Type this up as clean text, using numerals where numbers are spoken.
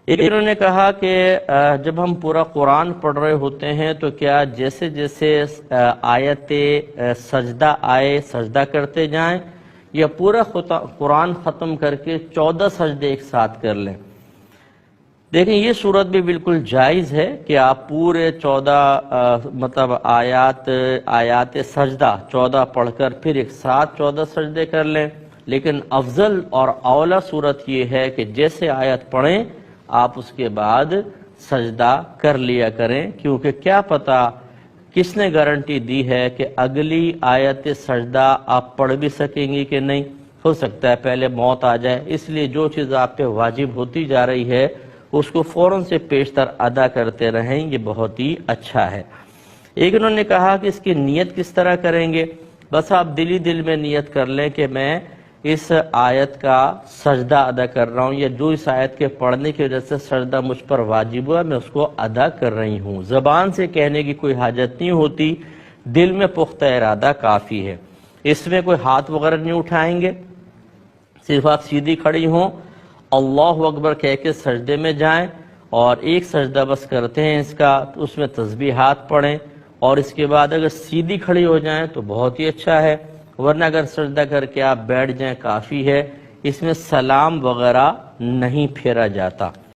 ایک انہوں نے کہا کہ جب ہم پورا قرآن پڑھ رہے ہوتے ہیں تو کیا جیسے جیسے آیت سجدہ آئے سجدہ کرتے جائیں یا پورا قرآن ختم کر کے 14 سجدے ایک ساتھ کر لیں؟ دیکھیں یہ صورت بھی بالکل جائز ہے کہ آپ پورے 14 آیات سجدہ 14 پڑھ کر پھر ایک ساتھ 14 سجدے کر لیں، لیکن افضل اور اولا صورت یہ ہے کہ جیسے آیت پڑھیں آپ اس کے بعد سجدہ کر لیا کریں، کیونکہ کیا پتہ کس نے گارنٹی دی ہے کہ اگلی آیت سجدہ آپ پڑھ بھی سکیں گی کہ نہیں، ہو سکتا ہے پہلے موت آ جائے، اس لیے جو چیز آپ پہ واجب ہوتی جا رہی ہے اس کو فوراً سے پیشتر ادا کرتے رہیں، یہ بہت ہی اچھا ہے۔ ایک انہوں نے کہا کہ اس کی نیت کس طرح کریں گے؟ بس آپ دل میں نیت کر لیں کہ میں اس آیت کا سجدہ ادا کر رہا ہوں، یا جو اس آیت کے پڑھنے کی وجہ سے سجدہ مجھ پر واجب ہوا میں اس کو ادا کر رہی ہوں۔ زبان سے کہنے کی کوئی حاجت نہیں ہوتی، دل میں پختہ ارادہ کافی ہے۔ اس میں کوئی ہاتھ وغیرہ نہیں اٹھائیں گے، صرف آپ سیدھی کھڑی ہوں، اللہ اکبر کہہ کے سجدے میں جائیں اور ایک سجدہ بس کرتے ہیں اس کا، تو اس میں تسبیحات پڑھیں اور اس کے بعد اگر سیدھی کھڑی ہو جائیں تو بہت ہی اچھا ہے، ورنہ اگر سجدہ کر کے آپ بیٹھ جائیں کافی ہے، اس میں سلام وغیرہ نہیں پھیرا جاتا۔